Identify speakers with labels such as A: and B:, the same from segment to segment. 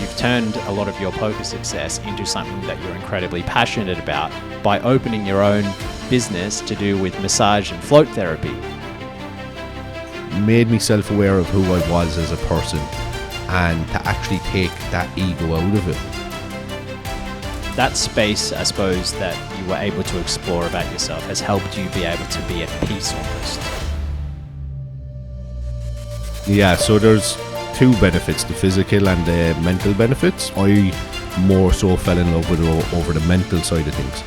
A: you've turned a lot of your poker success into something that you're incredibly passionate about by opening your own business to do with massage and float therapy.
B: Made me self-aware of who I was as a person and to actually take that ego out of it.
A: That space, I suppose, that you were able to explore about yourself has helped you be able to be at peace almost.
B: Yeah, so there's two benefits, the physical and the mental benefits. I more so fell in love with it over the mental side of things.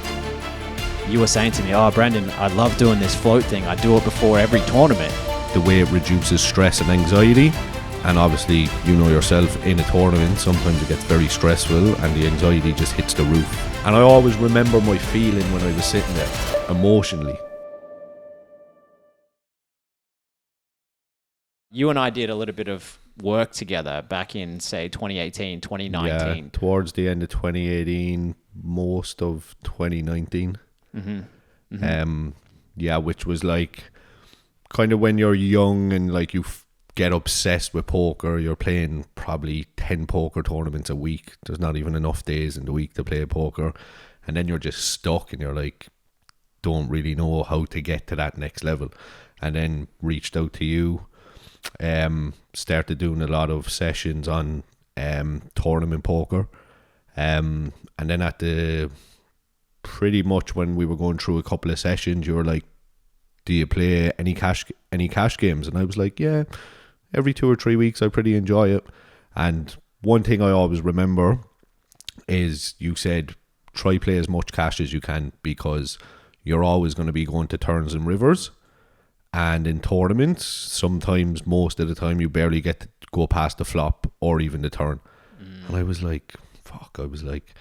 A: You were saying to me, oh, Brendon, I love doing this float thing. I do it before every tournament.
B: The way it reduces stress and anxiety. And obviously, you know yourself, in a tournament, sometimes it gets very stressful and the anxiety just hits the roof. And I always remember my feeling when I was sitting there, emotionally.
A: You and I did a little bit of work together back in, say, 2018, 2019.
B: Yeah, towards the end of 2018, most of 2019. Yeah, which was like kind of when you're young and like you get obsessed with poker, you're playing probably 10 poker tournaments a week. There's not even enough days in the week to play poker. And then you're just stuck and you're like, don't really know how to get to that next level. And then reached out to you, started doing a lot of sessions on tournament poker. And then at the pretty much when we were going through a couple of sessions, you were like, do you play any cash games? And I was like, yeah, every 2 or 3 weeks I pretty enjoy it. And one thing I always remember is you said try play as much cash as you can because you're always going to be going to turns and rivers, and in tournaments sometimes, most of the time, you barely get to go past the flop or even the turn. And I was like, fuck, I was like,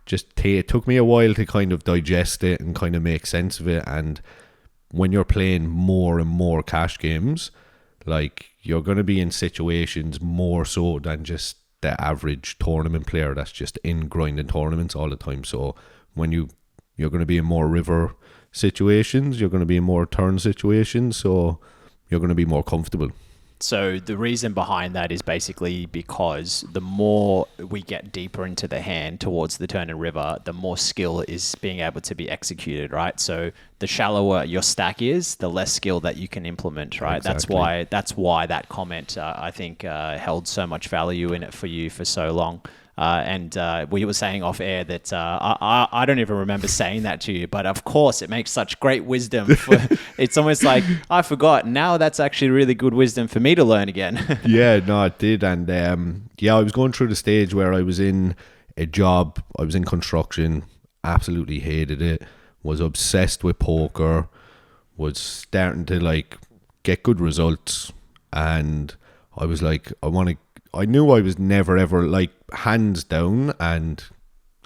B: it took me a while to kind of digest it and kind of make sense of it. And when you're playing more and more cash games, like, you're going to be in situations more so than just the average tournament player that's just in grinding tournaments all the time. So when you're going to be in more river situations, you're going to be in more turn situations, so you're going to be more comfortable.
A: So the reason behind that is basically because the more we get deeper into the hand towards the turn and river, the more skill is being able to be executed, right? So the shallower your stack is, the less skill that you can implement, right?
B: Exactly.
A: That's why that comment, I think, held so much value in it for you for so long. And we were saying off air that I don't even remember saying that to you, but of course it makes such great wisdom. It's almost like I forgot. Now that's actually really good wisdom for me to learn again.
B: Yeah, no, it did. And I was going through the stage where I was in a job. I was in construction, absolutely hated it, was obsessed with poker, was starting to like get good results. And I was like, I knew I was never ever, like, hands down, and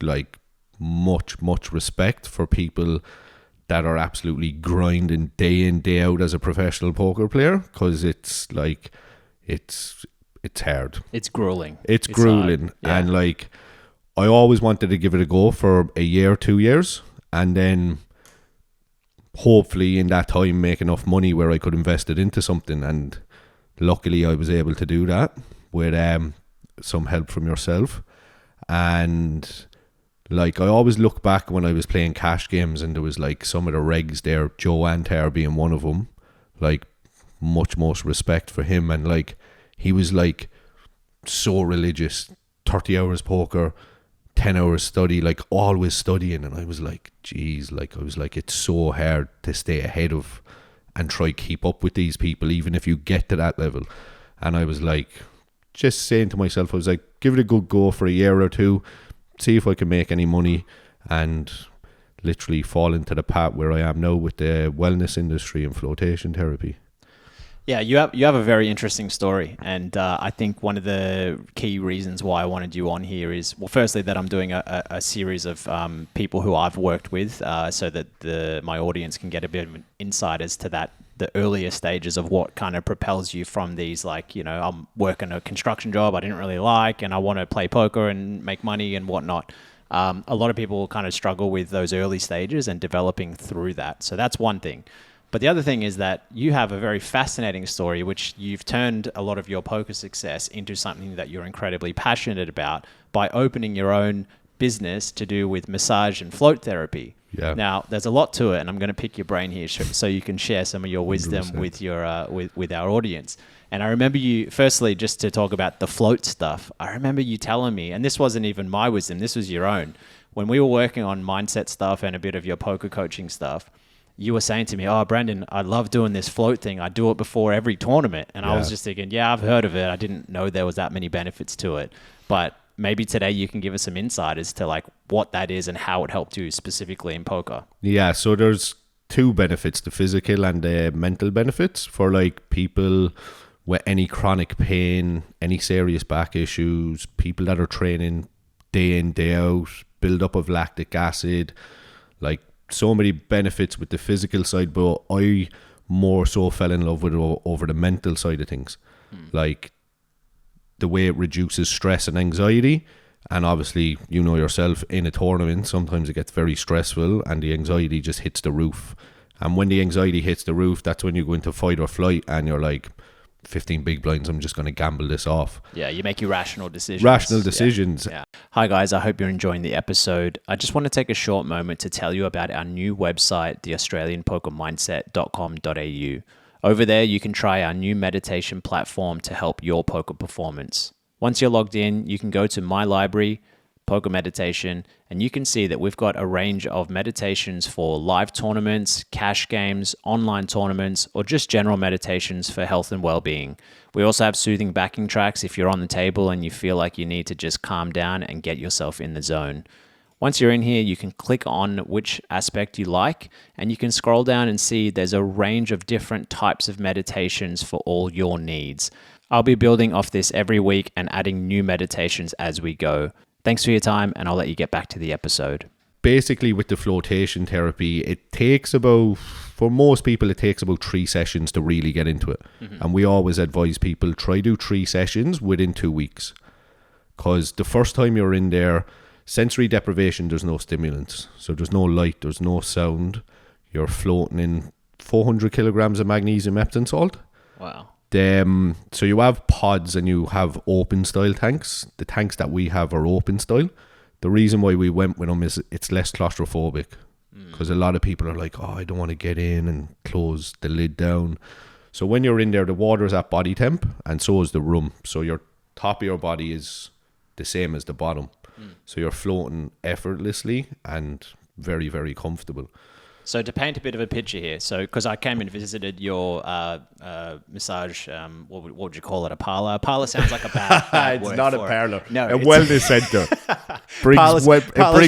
B: like much respect for people that are absolutely grinding day in, day out as a professional poker player, because it's like it's hard.
A: It's grueling.
B: It's grueling.
A: Yeah.
B: And like, I always wanted to give it a go for a year, 2 years, and then hopefully in that time make enough money where I could invest it into something. And luckily I was able to do that with some help from yourself. And like, I always look back when I was playing cash games, and there was like some of the regs there, Joe Antar being one of them, like, most respect for him. And like, he was like so religious, 30 hours poker, 10 hours study, like always studying. And I was like, geez, like, I was like, it's so hard to stay ahead of and try keep up with these people, even if you get to that level. And I was like, just saying to myself, I was like, give it a good go for a year or two, see if I can make any money, and literally fall into the path where I am now with the wellness industry and flotation therapy.
A: Yeah, you have a very interesting story, and I think one of the key reasons why I wanted you on here is, well, firstly, that I'm doing a series of people who I've worked with, so that my audience can get a bit of an insight as to the earlier stages of what kind of propels you from these, like, you know, I'm working a construction job I didn't really like, and I want to play poker and make money and whatnot. A lot of people kind of struggle with those early stages and developing through that. So that's one thing. But the other thing is that you have a very fascinating story, which you've turned a lot of your poker success into something that you're incredibly passionate about by opening your own business to do with massage and float therapy.
B: Yeah.
A: Now, there's a lot to it, and I'm going to pick your brain here so you can share some of your wisdom
B: 100%.
A: with your with our audience. And I remember you, firstly, just to talk about the float stuff, I remember you telling me, and this wasn't even my wisdom, this was your own. When we were working on mindset stuff and a bit of your poker coaching stuff, you were saying to me, oh, Brendon, I love doing this float thing. I do it before every tournament. And I was just thinking, yeah, I've heard of it. I didn't know there was that many benefits to it. But maybe today you can give us some insight as to like what that is and how it helped you specifically in poker.
B: Yeah, so there's two benefits, the physical and the mental benefits for like people with any chronic pain, any serious back issues, people that are training day in, day out, build up of lactic acid, like so many benefits with the physical side, but I more so fell in love with it over the mental side of things. Like the way it reduces stress and anxiety. And obviously, you know yourself, in a tournament, sometimes it gets very stressful and the anxiety just hits the roof. And when the anxiety hits the roof, that's when you go into fight or flight and you're like, 15 big blinds, I'm just going to gamble this off.
A: Yeah, you make irrational decisions.
B: Rational decisions.
A: Yeah. Hi guys, I hope you're enjoying the episode. I just want to take a short moment to tell you about our new website, theaustralianpokermindset.com.au. Over there, you can try our new meditation platform to help your poker performance. Once you're logged in, you can go to My Library, Poker Meditation, and you can see that we've got a range of meditations for live tournaments, cash games, online tournaments, or just general meditations for health and well-being. We also have soothing backing tracks if you're on the table and you feel like you need to just calm down and get yourself in the zone. Once you're in here, you can click on which aspect you like, and you can scroll down and see there's a range of different types of meditations for all your needs. I'll be building off this every week and adding new meditations as we go. Thanks for your time, and I'll let you get back to the episode.
B: Basically, with the flotation therapy, it takes about, for most people, it takes about 3 sessions to really get into it. And we always advise people, try do 3 sessions within 2 weeks. Because the first time you're in there, sensory deprivation, there's no stimulants. So there's no light, there's no sound. You're floating in 400 kilograms of magnesium Epsom salt.
A: Wow.
B: So you have pods and you have open style tanks. The tanks that we have are open style. The reason why we went with them is it's less claustrophobic, because a lot of people are like, oh, I don't want to get in and close the lid down. So when you're in there, the water is at body temp and so is the room. So your top of your body is the same as the bottom. So you're floating effortlessly and very, very comfortable.
A: So to paint a bit of a picture here, so because I came and visited your massage, what would you call it, a parlor? A parlor sounds like a bad
B: It's
A: word
B: not a
A: for
B: parlor.
A: No,
B: a wellness centre.
A: Parlor's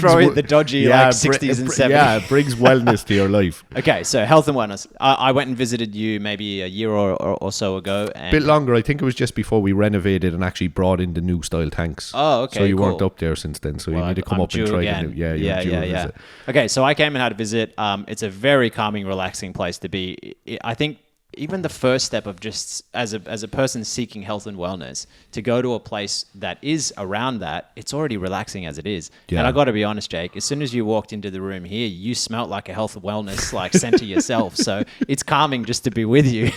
A: probably the dodgy 60s and 70s.
B: Yeah, it brings wellness to your life.
A: Okay, so health and wellness. I went and visited you maybe a year or so ago. And
B: A bit longer. I think it was just before we renovated and actually brought in the new style tanks.
A: Oh, okay,
B: So you
A: cool.
B: weren't up there since then. So
A: Well,
B: you need to come
A: I'm
B: up and
A: due
B: try
A: again.
B: the new. Yeah.
A: Okay, so I came and had a visit. It's a very calming, relaxing place to be. I think even the first step of just as a person seeking health and wellness to go to a place that is around that, it's already relaxing as it is.
B: Yeah.
A: And I got to be honest, Jake, as soon as you walked into the room here, you smelt like a health and wellness like center yourself. So it's calming just to be with you.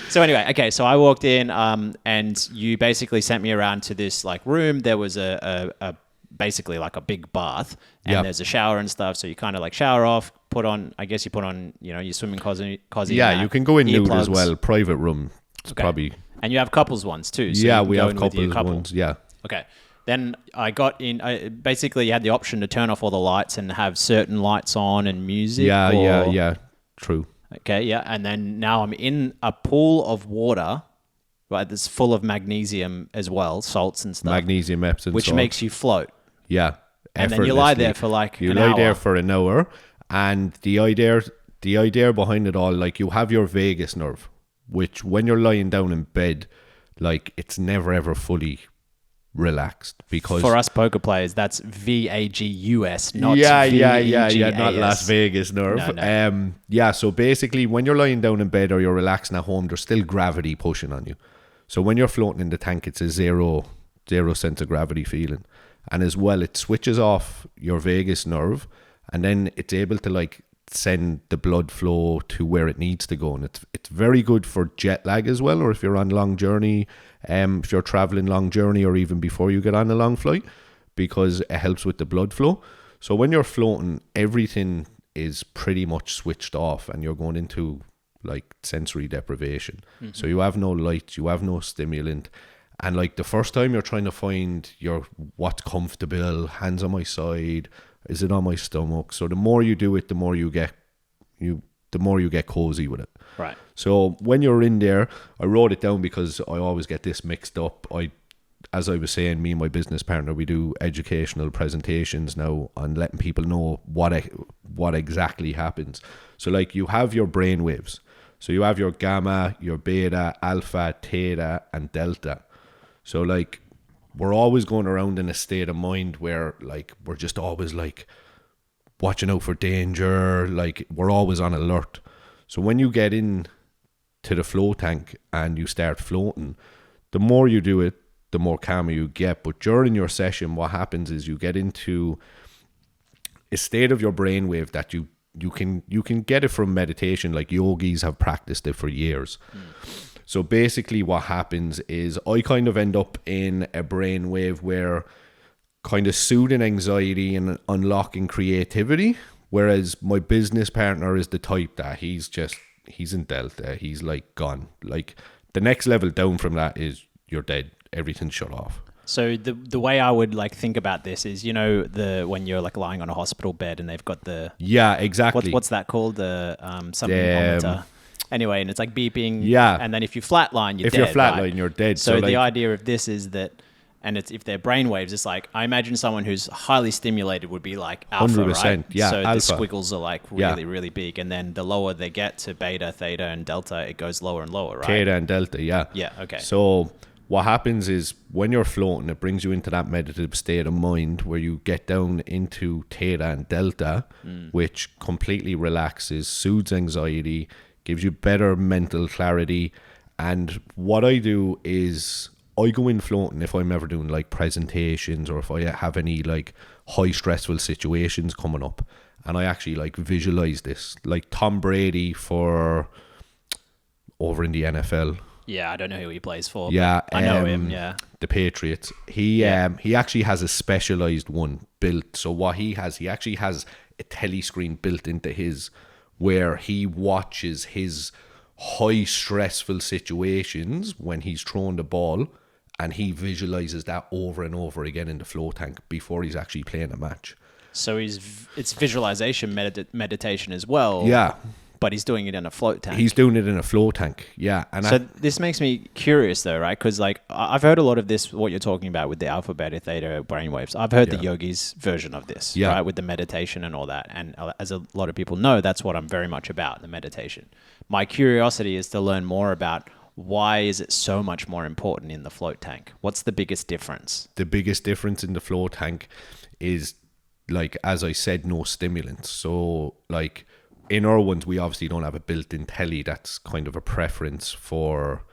A: So anyway, okay, so I walked in and you basically sent me around to this like room. There was a basically like a big bath and there's a shower and stuff. So you kind of like shower off, put on your swimming cozy.
B: Yeah, you can go in nude as
A: earplugs.
B: well. Private room. It's probably.
A: And you have couples ones too. So
B: Yeah,
A: you can
B: we
A: go
B: have
A: in with your
B: couples
A: couple.
B: ones. Yeah.
A: Okay. Then I got in, basically you had the option to turn off all the lights and have certain lights on and music.
B: Yeah. True.
A: Okay, yeah. And then now I'm in a pool of water, right, that's full of magnesium as well, salts and stuff.
B: Magnesium Epsom
A: which
B: salt.
A: makes you float.
B: Yeah.
A: And then you lie there
B: effortlessly.
A: for like
B: You
A: an
B: lie
A: hour.
B: there for an hour, and the idea behind it all, like you have your vagus nerve, which when you're lying down in bed, like it's never ever fully relaxed because
A: For us poker players, that's VAGUS, not
B: yeah,
A: VEGAS.
B: not Las Vegas nerve.
A: No.
B: So basically, when you're lying down in bed or you're relaxing at home, there's still gravity pushing on you. So when you're floating in the tank, it's a zero sense of gravity feeling. And as well, it switches off your vagus nerve, and then it's able to like send the blood flow to where it needs to go. And it's very good for jet lag as well, or if you're on long journey, if you're traveling long journey, or even before you get on a long flight, because it helps with the blood flow. So when you're floating, everything is pretty much switched off and you're going into like sensory deprivation. So you have no lights, you have no stimulant. And like the first time you're trying to find your what's comfortable, hands on my side, is it on my stomach? So the more you do it, the more you get cozy with it.
A: Right.
B: So when you're in there, I wrote it down because I always get this mixed up. As I was saying, me and my business partner, we do educational presentations now on letting people know what exactly happens. So like you have your brain waves. So you have your gamma, your beta, alpha, theta, and delta. So like we're always going around in a state of mind where like we're just always like watching out for danger, like we're always on alert. So when you get in to the float tank and you start floating, the more you do it, the more calmer you get. But during your session, what happens is you get into a state of your brainwave that you can get it from meditation. Like yogis have practiced it for years. So basically what happens is I kind of end up in a brainwave where kind of soothing anxiety and unlocking creativity, whereas my business partner is the type that he's in delta. He's like gone. Like the next level down from that is you're dead. Everything's shut off.
A: So the way I would like think about this is, when you're like lying on a hospital bed and they've got
B: exactly.
A: What's that called? The something monitor. Anyway, and it's like beeping.
B: Yeah.
A: And then if you flatline, you're dead.
B: If you're flatline,
A: right?
B: you're dead.
A: So the idea of this is that, and it's if they're brainwaves, it's like I imagine someone who's highly stimulated would be like alpha,
B: 100%,
A: right?
B: yeah,
A: So
B: alpha.
A: the squiggles are like really, really big, and then the lower they get to beta, theta, and delta, it goes lower and lower, right?
B: Theta and delta, yeah.
A: Yeah. Okay.
B: So what happens is when you're floating, it brings you into that meditative state of mind where you get down into theta and delta, which completely relaxes, soothes anxiety, gives you better mental clarity. And what I do is I go in floating if I'm ever doing like presentations or if I have any like high stressful situations coming up, and I actually like visualize this. Like Tom Brady for over in the NFL.
A: Yeah, I don't know who he plays for.
B: Yeah,
A: I know him. Yeah,
B: the Patriots. He actually has a specialized one built. So what he actually has a telescreen built into his, where he watches his high stressful situations when he's throwing the ball, and he visualizes that over and over again in the float tank before he's actually playing a match.
A: So it's visualization meditation as well.
B: Yeah.
A: But he's doing it in a float tank.
B: He's doing it in a float tank, yeah. And
A: so this makes me curious though, right? Because like I've heard a lot of this, what you're talking about with the alpha, beta, theta brainwaves. I've heard the yogis version of this, right? With the meditation and all that. And as a lot of people know, that's what I'm very much about, the meditation. My curiosity is to learn more about why is it so much more important in the float tank? What's the biggest difference?
B: The biggest difference in the float tank is, like, as I said, no stimulants. So like in our ones, we obviously don't have a built-in telly. That's kind of a preference for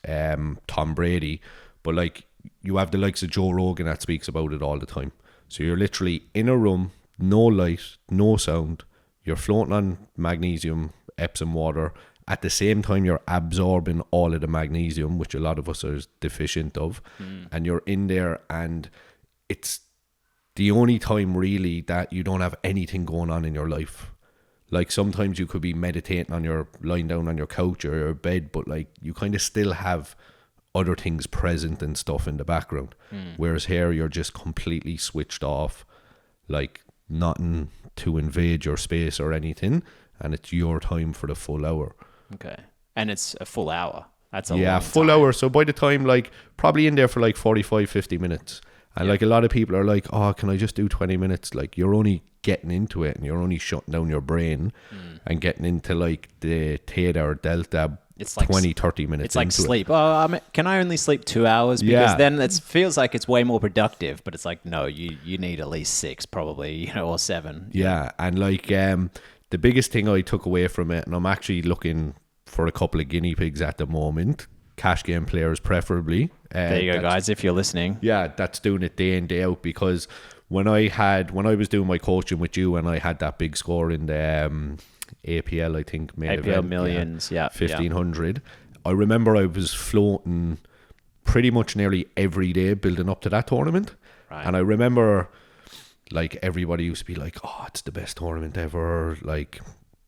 B: Tom Brady. But like you have the likes of Joe Rogan that speaks about it all the time. So you're literally in a room, no light, no sound. You're floating on magnesium, Epsom water. At the same time, you're absorbing all of the magnesium, which a lot of us are deficient of. And you're in there, and it's the only time really that you don't have anything going on in your life. Like sometimes you could be meditating on your lying down on your couch or your bed, but like you kind of still have other things present and stuff in the background. Whereas here you're just completely switched off, like nothing to invade your space or anything, and it's your time for the full hour.
A: Okay. And it's a full hour. That's a long
B: full
A: time.
B: hour. So by the time, like probably in there for like 45, 50 minutes. And like a lot of people are like, oh, can I just do 20 minutes? Like you're only getting into it and you're only shutting down your brain and getting into like the theta or delta. It's like 20, 30 minutes.
A: It's like
B: into
A: sleep. Oh, can I only sleep 2 hours? Because then it feels like it's way more productive. But it's like, no, you need at least 6 probably, or 7.
B: Yeah. And like the biggest thing I took away from it, and I'm actually looking for a couple of guinea pigs at the moment, cash game players preferably.
A: There you go, guys, if you're listening.
B: Yeah, that's doing it day in, day out, because when I was doing my coaching with you, and I had that big score in the APL, I think main
A: APL
B: event,
A: Millions,
B: 1500. I remember I was floating pretty much nearly every day building up to that tournament.
A: Right.
B: And I remember, like, everybody used to be like, oh, it's the best tournament ever, like,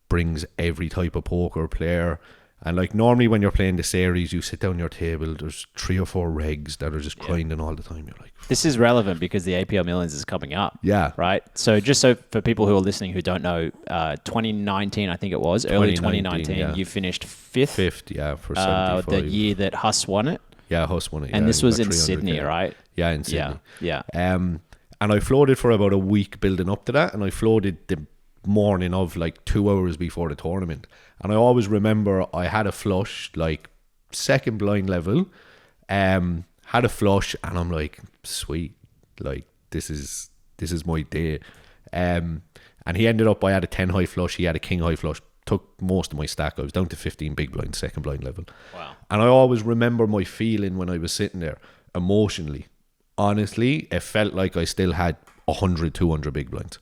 B: brings every type of poker player. And, like, normally when you're playing the series, you sit down your table, there's 3 or 4 regs that are just grinding all the time. You're like,
A: this is relevant because the APL Millions is coming up.
B: Yeah.
A: Right? So just so for people who are listening who don't know, 2019, I think it was, early 2019, you finished 5th.
B: 5th, yeah, for 75.
A: The year that Huss won it.
B: Yeah, Huss won it.
A: And this was in
B: 300K.
A: Sydney, right?
B: Yeah, in Sydney.
A: Yeah.
B: And I floated for about a week building up to that, and I floated the morning of, like, 2 hours before the tournament. And I always remember I had a flush, like, second blind level, had a flush, and I'm like, sweet, like, this is my day. And he ended up, I had a 10 high flush, he had a king high flush, took most of my stack. I was down to 15 big blind, second blind level.
A: Wow.
B: And I always remember my feeling when I was sitting there emotionally. Honestly, it felt like I still had 100, 200 big blinds.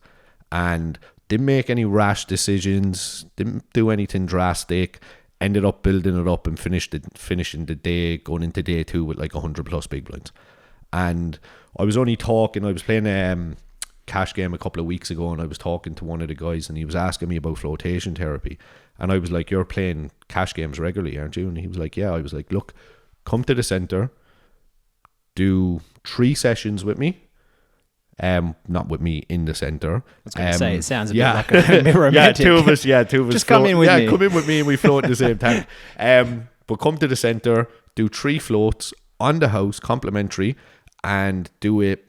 B: And didn't make any rash decisions, didn't do anything drastic, ended up building it up and finishing the day, going into day 2 with like 100 plus big blinds. And I was playing a cash game a couple of weeks ago, and I was talking to one of the guys, and he was asking me about flotation therapy. And I was like, you're playing cash games regularly, aren't you? And he was like, yeah. I was like, look, come to the centre, do 3 sessions with me. Not with me in the centre.
A: I was going to say, it sounds a bit like a mirror magic.
B: Two of us.
A: Just come in with me.
B: Come in with me and we float at the same time. But come to the centre, do 3 floats on the house, complimentary, and do it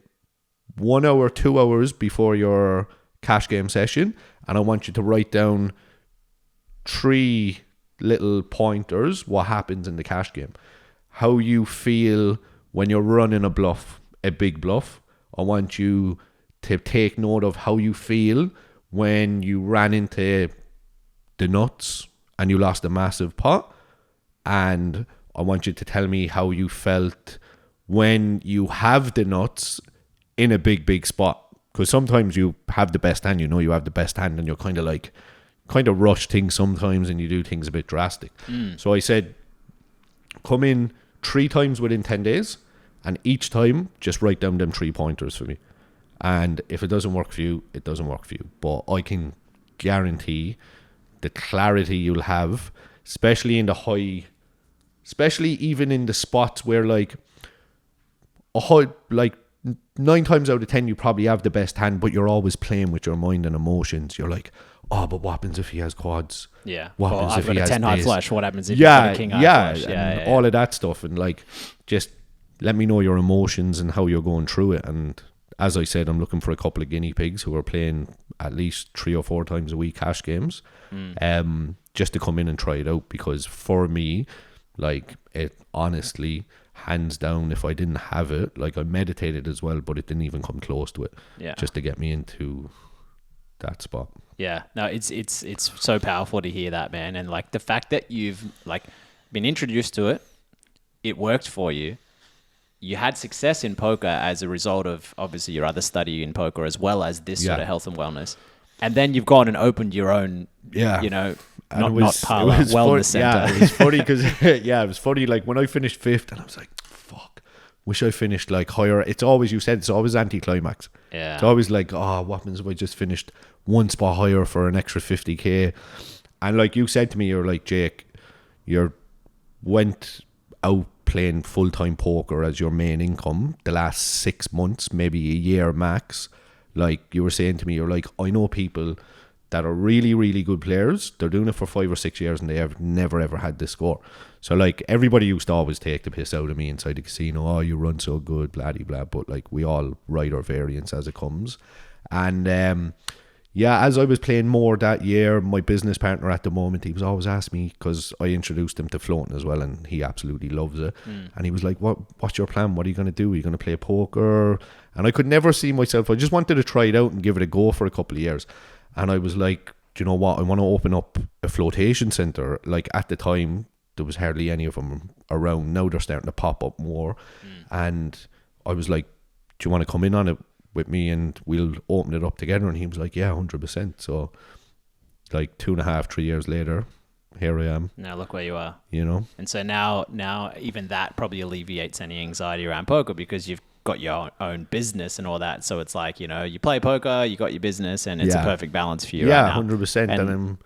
B: 1 hour, 2 hours before your cash game session. And I want you to write down 3 little pointers, what happens in the cash game. How you feel when you're running a big bluff. I want you to take note of how you feel when you ran into the nuts and you lost a massive pot. And I want you to tell me how you felt when you have the nuts in a big, big spot. Because sometimes you have the best hand, you have the best hand, and you're kind of rush things sometimes, and you do things a bit drastic. So I said, come in 3 times within 10 days. And each time, just write down them 3 pointers for me. And if it doesn't work for you, it doesn't work for you. But I can guarantee the clarity you'll have, especially in the high, especially even in the spots where like 9 times out of 10, you probably have the best hand, but you're always playing with your mind and emotions. You're like, oh, but what happens if he has quads?
A: Yeah.
B: What happens if he has
A: 10 high
B: this?
A: flush? What happens if he's got a king high flush?
B: Yeah, all of that stuff. And like, just let me know your emotions and how you're going through it. And as I said, I'm looking for a couple of guinea pigs who are playing at least 3 or 4 times a week cash games, just to come in and try it out. Because for me, like, it honestly, hands down, if I didn't have it, like, I meditated as well, but it didn't even come close to it.
A: Yeah.
B: Just to get me into that spot.
A: Yeah, no, it's so powerful to hear that, man. And like the fact that you've like been introduced to it, it worked for you. You had success in poker as a result of obviously your other study in poker, as well as this sort of health and wellness. And then you've gone and opened your own, not parlor, wellness center.
B: Yeah, it was funny because, it was funny. Like when I finished 5th, and I was like, fuck, wish I finished like higher. It's always, you said, it's always anticlimax.
A: Yeah.
B: It's always like, oh, what happens if I just finished 1 spot higher for an extra 50K? And like you said to me, you're like, Jake, you went out playing full-time poker as your main income the last 6 months, maybe a year max. Like you were saying to me, you're like, I know people that are really, really good players. They're doing it for 5 or 6 years and they have never ever had this score. So like everybody used to always take the piss out of me inside the casino. Oh, you run so good, blah, blah, blah. But like we all write our variance as it comes. And as I was playing more that year, my business partner at the moment, he was always asking me, because I introduced him to floating as well, and he absolutely loves it. And he was like, what's your plan? What are you going to do? Are you going to play poker? And I could never see myself. I just wanted to try it out and give it a go for a couple of years. And I was like, do you know what? I want to open up a flotation center. Like at the time, there was hardly any of them around. Now they're starting to pop up more. And I was like, do you want to come in on it with me and we'll open it up together. And he was like, yeah, 100%. So like 2.5, 3 years later, here I am.
A: Now look where you are.
B: You know?
A: And so now even that probably alleviates any anxiety around poker because you've got your own business and all that. So it's like, you know, you play poker, you got your business, and it's a perfect balance for you right now.
B: 100%. And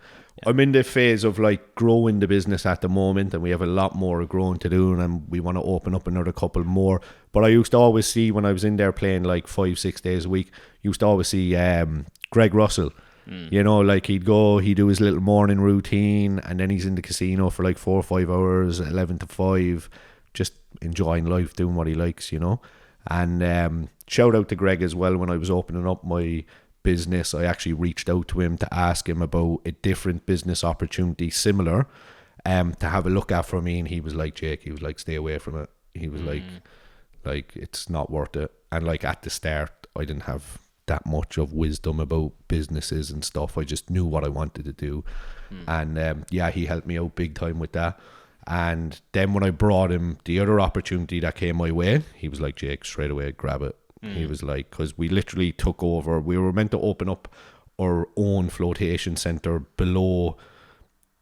B: I'm in the phase of like growing the business at the moment, and we have a lot more growing to do, and we want to open up another couple more. But I used to always see, when I was in there playing like 5-6 days a week, used to always see Greg Russell. You know, like he'd do his little morning routine, and then he's in the casino for like 4 or 5 hours, 11 to 5, just enjoying life, doing what he likes, you know. And shout out to Greg as well. When I was opening up my business, I actually reached out to him to ask him about a different business opportunity similar to have a look at for me, and he was like, Jake, he was like, stay away from it. He was like it's not worth it. And like at the start, I didn't have that much of wisdom about businesses and stuff. I just knew what I wanted to do. And he helped me out big time with that. And then when I brought him the other opportunity that came my way, he was like, Jake, straight away, grab it. He was like, because we literally took over. We were meant to open up our own flotation center below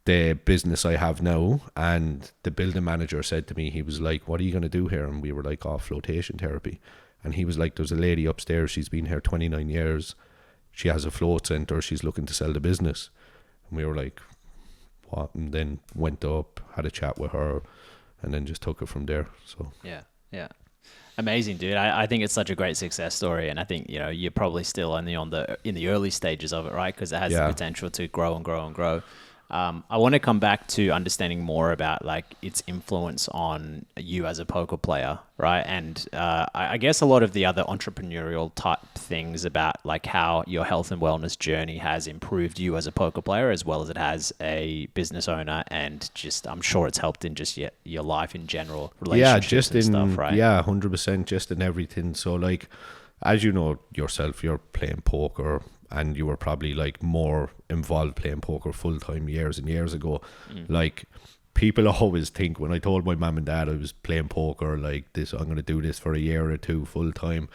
B: the business I have now. And the building manager said to me, he was like, what are you going to do here? And we were like, flotation therapy. And he was like, there's a lady upstairs. She's been here 29 years. She has a float center. She's looking to sell the business. And we were like, what? And then went up, had a chat with her, and then just took it from there. So
A: yeah, amazing, dude. I think it's such a great success story, and I think, you know, you're probably still only in the early stages of it, right? Because it has the potential to grow and grow and grow. I want to come back to understanding more about like its influence on you as a poker player, right? And I guess a lot of the other entrepreneurial type things about like how your health and wellness journey has improved you as a poker player as well as it has a business owner, and just I'm sure it's helped in just your life in general, relationships and stuff, right?
B: 100%, just in everything. So like, as you know yourself, you're playing poker, and you were probably like more involved playing poker full time years and years ago. Like people always think, when I told my mum and dad I was playing poker, like this, I'm going to do this for a year or two full time,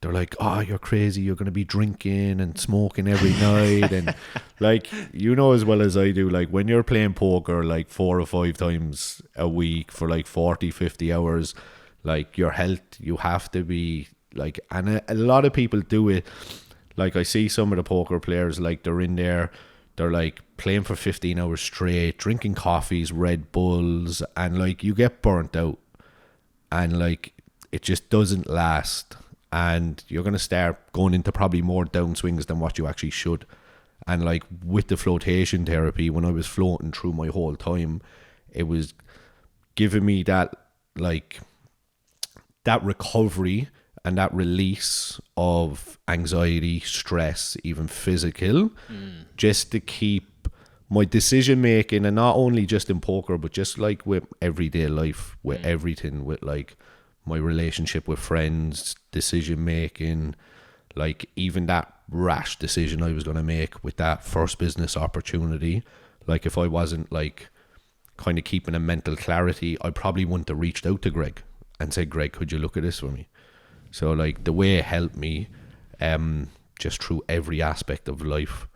B: they're like, oh, you're crazy, you're going to be drinking and smoking every night. And like, you know as well as I do, like when you're playing poker like 4 or 5 times a week for like 40-50 hours, like your health, you have to be like, and a lot of people do it. Like I see some of the poker players, like they're in there, they're like playing for 15 hours straight, drinking coffees, Red Bulls, and like you get burnt out, and like it just doesn't last, and you're going to start going into probably more downswings than what you actually should. And like with the flotation therapy, when I was floating through my whole time, it was giving me that like that recovery and that release of anxiety, stress, even physical, just to keep my decision making, and not only just in poker, but just like with everyday life, with everything, with like my relationship with friends, decision making, like even that rash decision I was going to make with that first business opportunity. Like if I wasn't like kind of keeping a mental clarity, I probably wouldn't have reached out to Greg and said, Greg, could you look at this for me? So like the way it helped me just through every aspect of life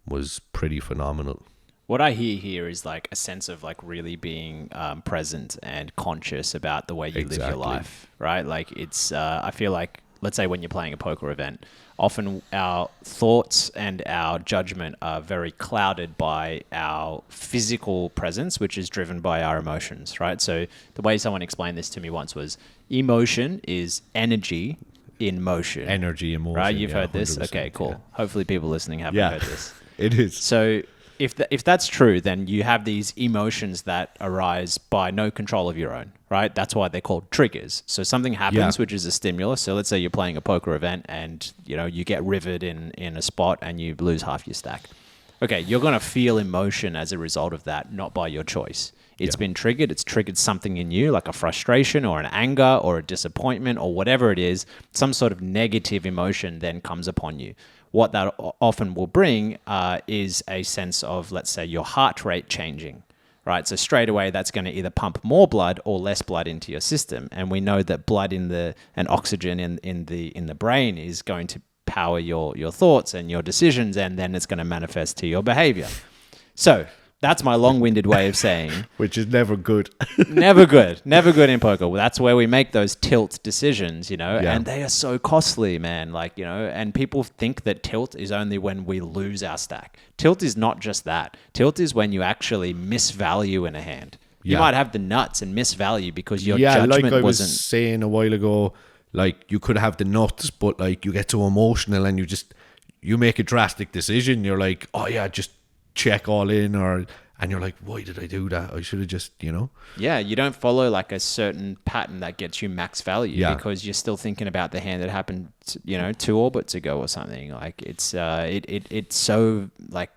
B: was pretty phenomenal.
A: What I hear here is like a sense of like really being present and conscious about the way you live your life, right? Like it's, I feel like, let's say when you're playing a poker event, often our thoughts and our judgment are very clouded by our physical presence, which is driven by our emotions, right? So the way someone explained this to me once was emotion is energy in motion.
B: Energy in motion.
A: Right? You've heard this? Okay, cool. Yeah. Hopefully people listening haven't heard this.
B: It is.
A: So if that's true, then you have these emotions that arise by no control of your own, right? That's why they're called triggers. So something happens, which is a stimulus. So let's say you're playing a poker event and, you know, you get riveted in a spot and you lose half your stack. Okay, you're going to feel emotion as a result of that, not by your choice. It's been triggered. It's triggered something in you, like a frustration or an anger or a disappointment or whatever it is. Some sort of negative emotion then comes upon you. What that often will bring is a sense of, let's say, your heart rate changing, right? So straight away, that's going to either pump more blood or less blood into your system. And we know that blood and oxygen in the brain is going to power your thoughts and your decisions, and then it's going to manifest to your behavior. So that's my long-winded way of saying,
B: which is never good.
A: never good in poker. Well, that's where we make those tilt decisions, and they are so costly, man. And people think that tilt is only when we lose our stack. Tilt is not just that. Tilt is when you actually misvalue in a hand. You might have the nuts and misvalue because your judgment wasn't.
B: Like I was saying a while ago, like you could have the nuts, but like you get so emotional and you make a drastic decision. You're like, oh yeah, just check all in, and you're like, why did I do that? I should have just,
A: Yeah, you don't follow like a certain pattern that gets you max value because you're still thinking about the hand that happened, 2 orbits ago or something. Like it's so like,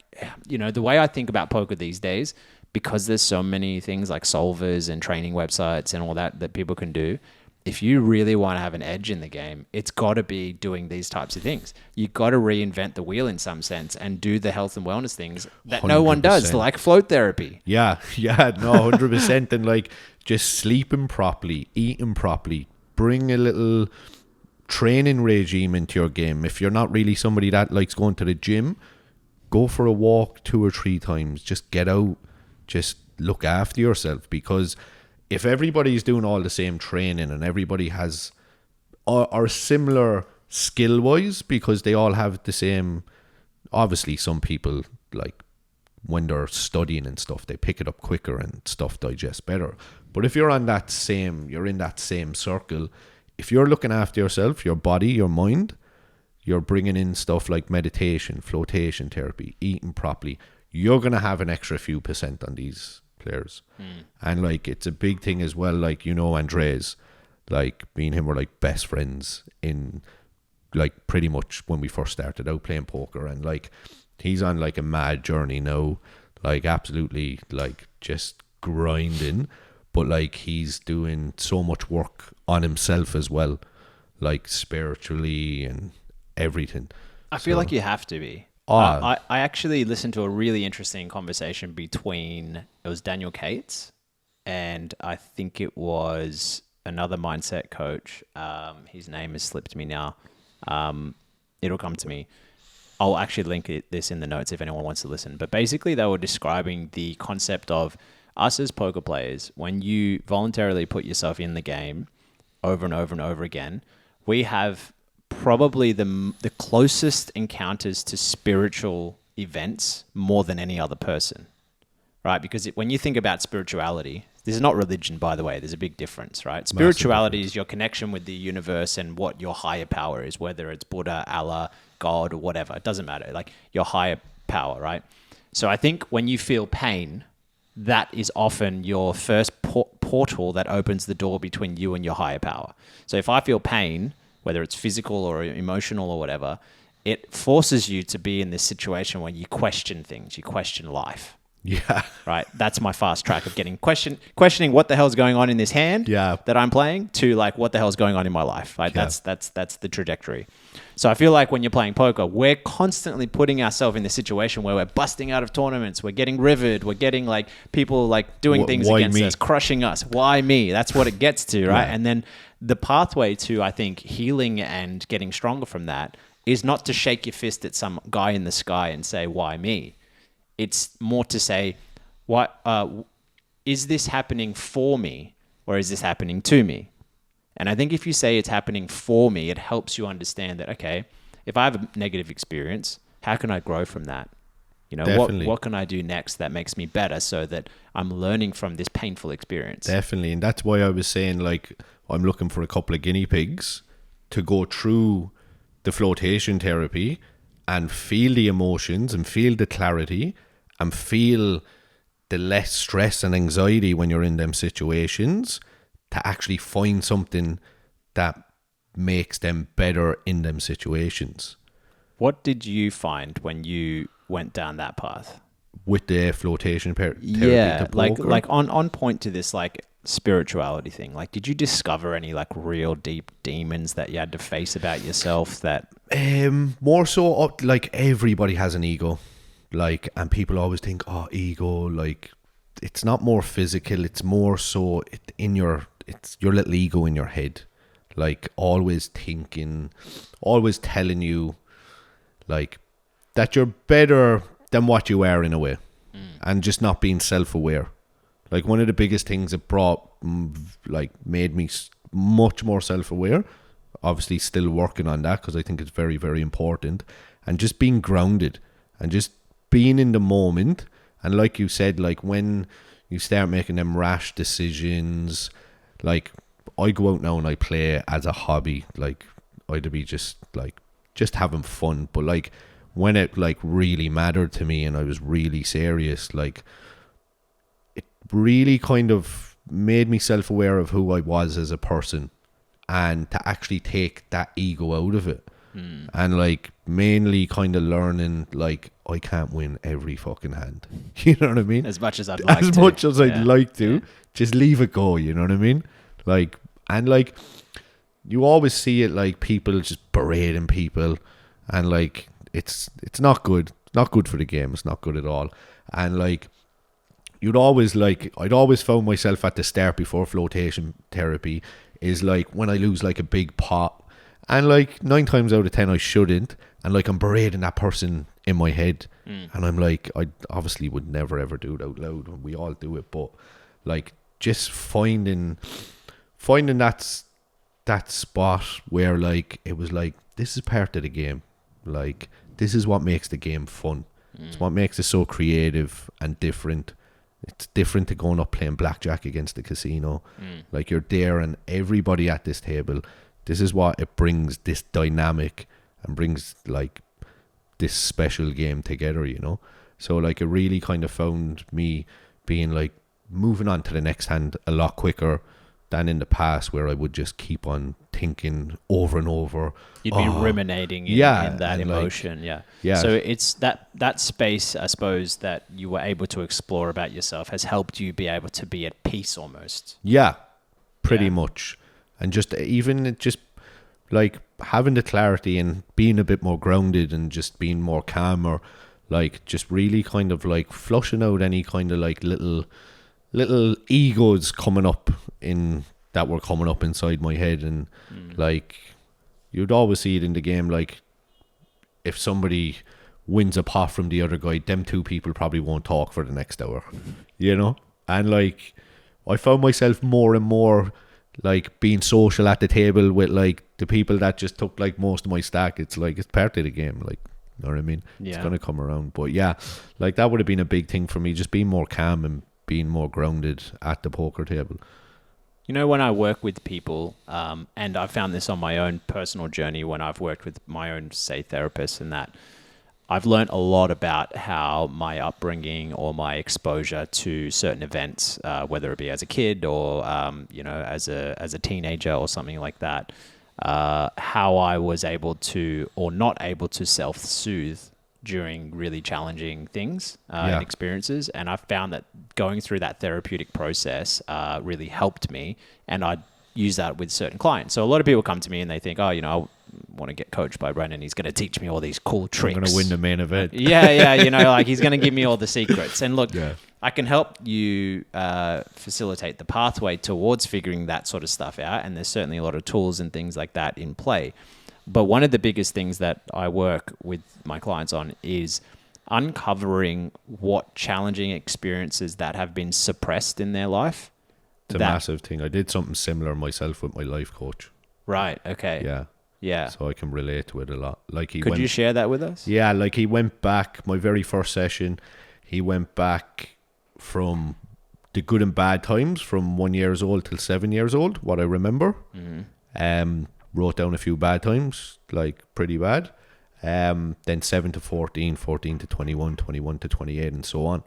A: the way I think about poker these days, because there's so many things like solvers and training websites and all that people can do. If you really want to have an edge in the game, it's got to be doing these types of things. You got to reinvent the wheel in some sense and do the health and wellness things that 100%. No one does, like float therapy.
B: Yeah, no, 100%. And like just sleeping properly, eating properly, bring a little training regime into your game. If you're not really somebody that likes going to the gym, go for a walk 2 or 3 times. Just get out, just look after yourself, because if everybody's doing all the same training and everybody has are similar skill wise, because they all have the same, obviously some people, like when they're studying and stuff, they pick it up quicker and stuff digests better. But if you're in that same circle, if you're looking after yourself, your body, your mind, you're bringing in stuff like meditation, flotation therapy, eating properly, you're going to have an extra few % on these players. And like it's a big thing as well, like Andres, like me and him were like best friends in like pretty much when we first started out playing poker, and like he's on like a mad journey now, like absolutely like just grinding, but like he's doing so much work on himself as well, like spiritually and everything.
A: I feel like you have to be. I actually listened to a really interesting conversation between, it was Daniel Cates and I think it was another mindset coach. His name has slipped me now. It'll come to me. I'll actually link this in the notes if anyone wants to listen. But basically they were describing the concept of us as poker players. When you voluntarily put yourself in the game over and over and over again, we have probably the closest encounters to spiritual events more than any other person, right? Because when you think about spirituality, this is not religion, by the way. There's a big difference, right? Spirituality is your connection with the universe and what your higher power is, whether it's Buddha, Allah, God, or whatever. It doesn't matter. Like your higher power, right? So I think when you feel pain, that is often your first portal that opens the door between you and your higher power. So if I feel pain, whether it's physical or emotional or whatever, it forces you to be in this situation where you question things, you question life.
B: Yeah.
A: Right? That's my fast track of getting questioning what the hell's going on in this hand that I'm playing to like what the hell's going on in my life. Right? Yeah. That's the trajectory. So I feel like when you're playing poker, we're constantly putting ourselves in this situation where we're busting out of tournaments, we're getting rivered, we're getting like people like doing things against us, crushing us. Why me? That's what it gets to, right? Yeah. And then the pathway to, I think, healing and getting stronger from that is not to shake your fist at some guy in the sky and say, why me? It's more to say, what is this happening for me or is this happening to me? And I think if you say it's happening for me, it helps you understand that, okay, if I have a negative experience, how can I grow from that? What can I do next that makes me better so that I'm learning from this painful experience?
B: Definitely. And that's why I was saying, like, I'm looking for a couple of guinea pigs to go through the flotation therapy and feel the emotions and feel the clarity and feel the less stress and anxiety when you're in them situations, to actually find something that makes them better in them situations.
A: What did you find when you went down that path?
B: With the flotation therapy?
A: Yeah, like on point to this like spirituality thing. Like, did you discover any like real deep demons that you had to face about yourself that...
B: More so, like everybody has an ego. Like, and people always think, oh, ego, like it's not more physical. It's more so it's your little ego in your head, like always thinking, always telling you, like that you're better than what you are in a way, and just not being self-aware. Like one of the biggest things that made me much more self-aware. Obviously, still working on that because I think it's very, very important. And just being grounded and just being in the moment. And like you said, like when you start making them rash decisions, like I go out now and I play as a hobby. Like I'd be just having fun. But like when it like really mattered to me and I was really serious, like it really kind of made me self-aware of who I was as a person. And to actually take that ego out of it. And like mainly kind of learning, like, I can't win every fucking hand. You know what I mean?
A: As much as I'd like to.
B: As much as I'd like to. Just leave it go, you know what I mean? Like, and like, you always see it like people just berating people. And like, it's not good. Not good for the game. It's not good at all. And like, I'd always found myself at the start before flotation therapy is like when I lose like a big pot, and like 9 times out of 10 I shouldn't, and like I'm berating that person in my head, and I'm like, I obviously would never ever do it out loud. We all do it, but like just finding that spot where like it was like, this is part of the game. Like this is what makes the game fun. It's what makes it so creative and different. It's different to going up playing blackjack against the casino. Like you're there and everybody at this table, this is what it brings, this dynamic, and brings like this special game together, you know? So like it really kind of found me being like moving on to the next hand a lot quicker than in the past where I would just keep on thinking over and over.
A: You'd be ruminating in that emotion. Like, yeah. So it's that space, I suppose, that you were able to explore about yourself has helped you be able to be at peace almost.
B: Yeah, pretty much. And just like having the clarity and being a bit more grounded and just being more calmer, like just really kind of like flushing out any kind of like little egos that were coming up inside my head. And like you'd always see it in the game, like if somebody wins a pot from the other guy, them two people probably won't talk for the next hour, you know? And like I found myself more and more like being social at the table with like the people that just took like most of my stack. It's like it's part of the game, like, you know what I mean? It's gonna come around. But yeah, like that would have been a big thing for me, just being more calm and being more grounded at the poker table.
A: You know, when I work with people, and I've found this on my own personal journey when I've worked with my own, say, therapist, and that I've learned a lot about how my upbringing or my exposure to certain events, whether it be as a kid or, as a teenager or something like that, how I was able to or not able to self-soothe during really challenging things and experiences. And I found that going through that therapeutic process really helped me. And I use that with certain clients. So a lot of people come to me and they think, I want to get coached by Brendon. He's going to teach me all these cool tricks.
B: I'm going to win the main event.
A: Like he's going to give me all the secrets. And look, I can help you facilitate the pathway towards figuring that sort of stuff out. And there's certainly a lot of tools and things like that in play. But one of the biggest things that I work with my clients on is uncovering what challenging experiences that have been suppressed in their life.
B: It's a massive thing. I did something similar myself with my life coach.
A: Right. Okay. Yeah.
B: So I can relate to it a lot. Like
A: Could you share that with us?
B: Yeah. Like he went back, my very first session, he went back from the good and bad times from 1 year old till 7 years old, what I remember. Wrote down a few bad times, like pretty bad. Then 7 to 14, 14 to 21, 21 to 28, and so on.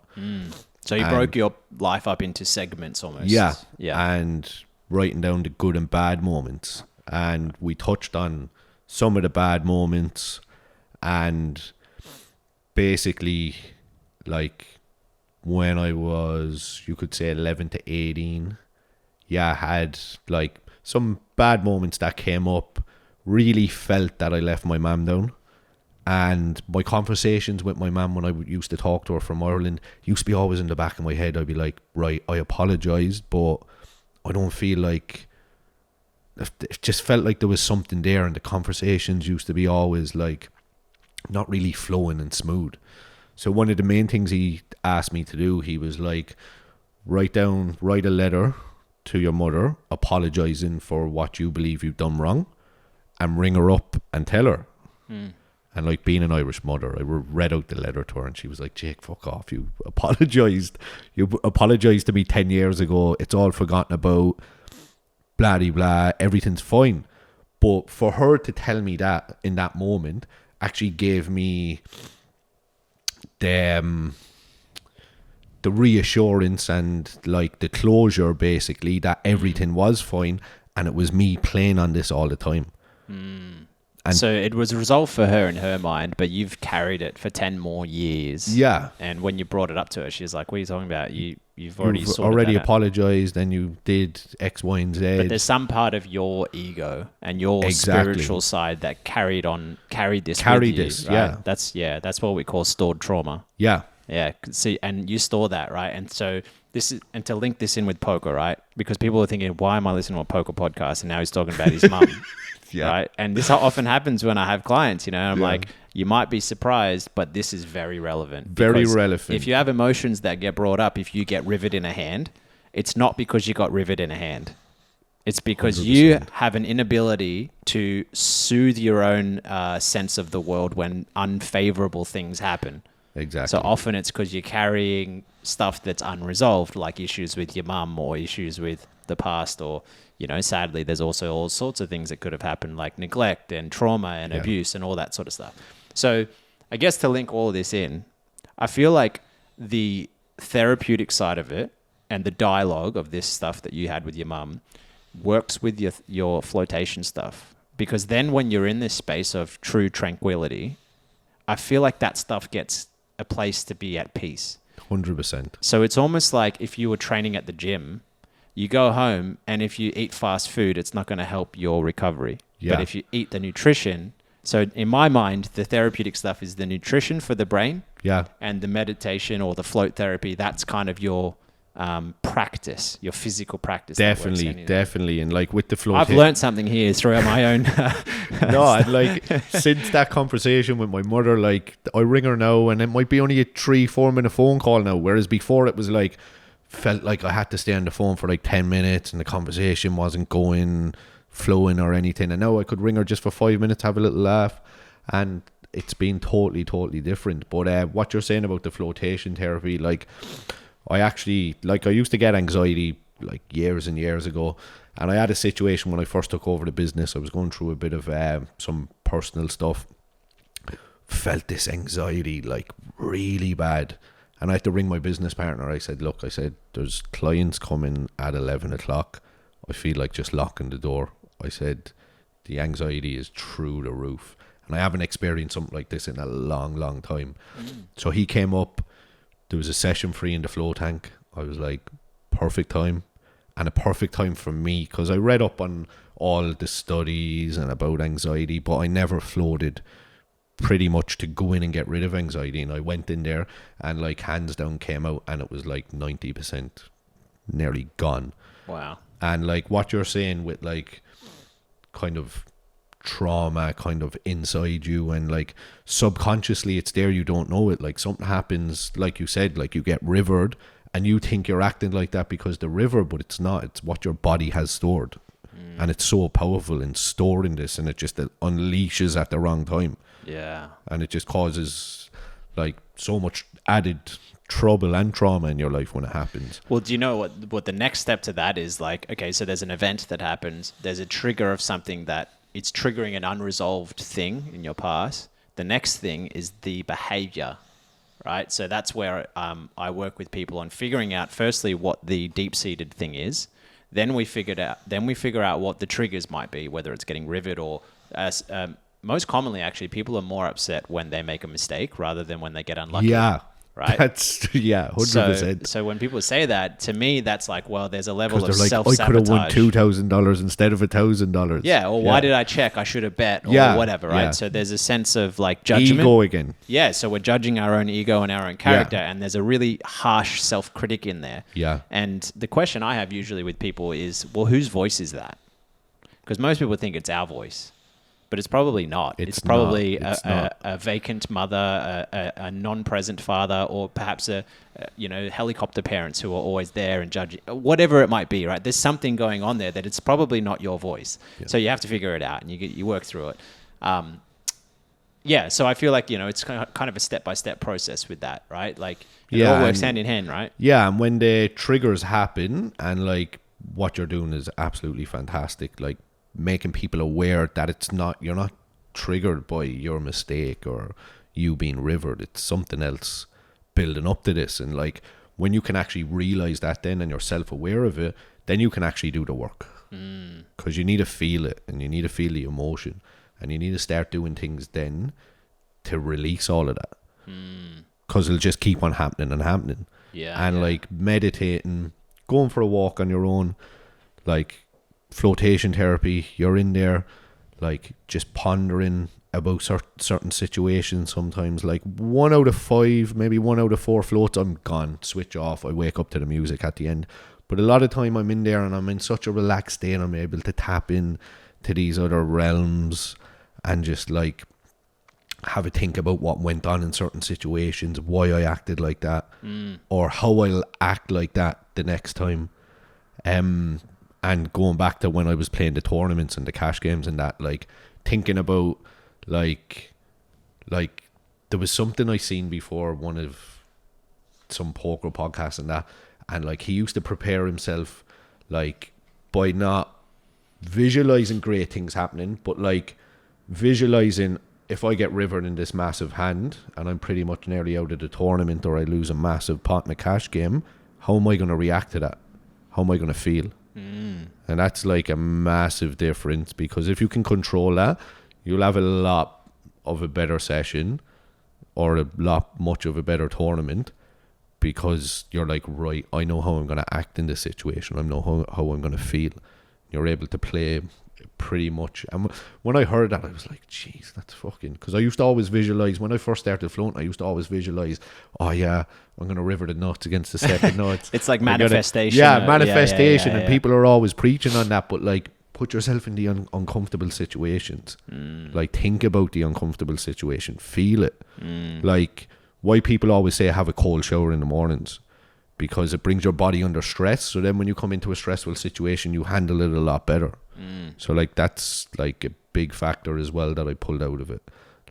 A: So you broke your life up into segments almost.
B: Yeah. And writing down the good and bad moments. And we touched on some of the bad moments. And basically, like when I was, you could say 11 to 18, I had like some bad moments that came up. Really felt that I left my mum down. And my conversations with my mum when I used to talk to her from Ireland used to be always in the back of my head. I'd be like, right, I apologised, but I don't feel like... It just felt like there was something there, and the conversations used to be always like not really flowing and smooth. So one of the main things he asked me to do, he was like, write a letter to your mother apologising for what you believe you've done wrong, and ring her up and tell her. And like, being an Irish mother, I read out the letter to her, and she was like, Jake, fuck off. You apologised to me 10 years ago. It's all forgotten about. Blah, blah, blah. Everything's fine. But for her to tell me that in that moment actually gave me the reassurance and like the closure, basically, that everything was fine, and it was me playing on this all the time.
A: And so it was resolved for her in her mind, but you've carried it for 10 more years.
B: Yeah.
A: And when you brought it up to her, she's like, what are you talking about? You've already
B: apologized, and you did X, Y, and Z.
A: But there's some part of your ego and your spiritual side that carried this with you, right? That's what we call stored trauma.
B: Yeah.
A: Yeah. See, and you store that, right? And so this is, and to link this in with poker, right? Because people are thinking, why am I listening to a poker podcast? And now he's talking about his mum. Yeah. Right. And this often happens when I have clients, you know, I'm like, you might be surprised, but this is very relevant.
B: Very relevant.
A: If you have emotions that get brought up, if you get rivet in a hand, it's not because you got rivet in a hand. It's because 100%. You have an inability to soothe your own sense of the world when unfavorable things happen.
B: Exactly.
A: So often it's because you're carrying stuff that's unresolved, like issues with your mum or issues with the past, or, you know, sadly, there's also all sorts of things that could have happened, like neglect and trauma and abuse and all that sort of stuff. So I guess to link all of this in, I feel like the therapeutic side of it and the dialogue of this stuff that you had with your mum works with your flotation stuff. Because then when you're in this space of true tranquility, I feel like that stuff gets a place to be at peace.
B: 100%.
A: So it's almost like if you were training at the gym, you go home, and if you eat fast food, it's not going to help your recovery. Yeah. But if you eat the nutrition, so in my mind, the therapeutic stuff is the nutrition for the brain.
B: Yeah.
A: And the meditation or the float therapy, that's kind of your practice, your physical practice.
B: Definitely. And like with the float,
A: I've learned something here throughout my own.
B: No, and like since that conversation with my mother, like I ring her now, and it might be only a 3-4 minute phone call now, whereas before it was like, felt like I had to stay on the phone for like 10 minutes and the conversation wasn't flowing or anything. And now I could ring her just for 5 minutes, have a little laugh, and it's been totally different. But what you're saying about the flotation therapy, like I used to get anxiety like years and years ago, and I had a situation when I first took over the business. I was going through a bit of some personal stuff, felt this anxiety like really bad. And I had to ring my business partner. I said, look, there's clients coming at 11 o'clock. I feel like just locking the door. I said, the anxiety is through the roof. And I haven't experienced something like this in a long time. So he came up. There was a session free in the flow tank. I was like, perfect time. And a perfect time for me, because I read up on all the studies and about anxiety, but I never floated pretty much to go in and get rid of anxiety. And I went in there, and like hands down came out, and it was like 90% nearly gone.
A: Wow.
B: And like what you're saying with like kind of trauma kind of inside you, and like subconsciously it's there, you don't know it. Like something happens, like you said, like you get rivered and you think you're acting like that because the river, but it's not. It's what your body has stored. And it's so powerful in storing this, and it just unleashes at the wrong time.
A: Yeah. And
B: it just causes like so much added trouble and trauma in your life when it happens.
A: Well, do you know what the next step to that is? Like, okay, so there's an event that happens. There's a trigger of something that it's triggering an unresolved thing in your past. The next thing is the behavior, right? So that's where I work with people on figuring out firstly what the deep-seated thing is. Then we figure out what the triggers might be, whether it's getting rivet or most commonly, actually, people are more upset when they make a mistake rather than when they get unlucky.
B: Yeah.
A: right?
B: That's 100%.
A: So when people say that, to me, that's like, well, there's a level of
B: They're like, I
A: self-sabotage.
B: could have won $2,000 instead of $1,000.
A: Yeah, or why did I check? I should have bet, or whatever, right?
B: Yeah.
A: So there's a sense of like judgment.
B: Ego again.
A: Yeah, so we're judging our own ego and our own character, and there's a really harsh self-critic in there.
B: Yeah.
A: And the question I have usually with people is, well, whose voice is that? Because most people think it's our voice. But it's probably not. It's probably a vacant mother, a non-present father, or perhaps helicopter parents who are always there and judging, whatever it might be, right? There's something going on there that it's probably not your voice. Yeah. So you have to figure it out and you work through it. So I feel like, it's kind of a step-by-step process with that, right? Like it all works hand in hand, right?
B: Yeah, and when the triggers happen and like what you're doing is absolutely fantastic, like making people aware that you're not triggered by your mistake or you being rivered. It's something else building up to this. And like when you can actually realize that then and you're self-aware of it, then you can actually do the work. Because you need to feel it and you need to feel the emotion and you need to start doing things then to release all of that. Because it'll just keep on happening and happening. Like meditating, going for a walk on your own, like flotation therapy, you're in there like just pondering about certain situations. Sometimes like 1 out of 5, maybe 1 out of 4 floats, I'm gone, switch off, I wake up to the music at the end. But a lot of time I'm in there and I'm in such a relaxed state, I'm able to tap in to these other realms and just like have a think about what went on in certain situations, why I acted like that, or how I'll act like that the next time. And going back to when I was playing the tournaments and the cash games and that, like thinking about like there was something I seen before one of some poker podcasts and that, and like he used to prepare himself like by not visualizing great things happening, but like visualizing, if I get rivered in this massive hand and I'm pretty much nearly out of the tournament or I lose a massive pot in a cash game, how am I going to react to that? How am I going to feel? And that's like a massive difference, because if you can control that, you'll have a lot of a better session or a lot much of a better tournament, because you're like, right, I know how I'm going to act in this situation. I know how I'm going to feel. You're able to play pretty much. And when I heard that, I was like, jeez, that's fucking... Because I used to always visualize, when I first started floating, I used to always visualize, oh yeah, I'm going to river the nuts against the second nuts.
A: It's like manifestation.
B: Manifestation. And people are always preaching on that, but like, put yourself in the uncomfortable situations. Like, think about the uncomfortable situation. Feel it. Like, why people always say have a cold shower in the mornings, because it brings your body under stress. So then when you come into a stressful situation, you handle it a lot better. So like that's like a big factor as well that I pulled out of it.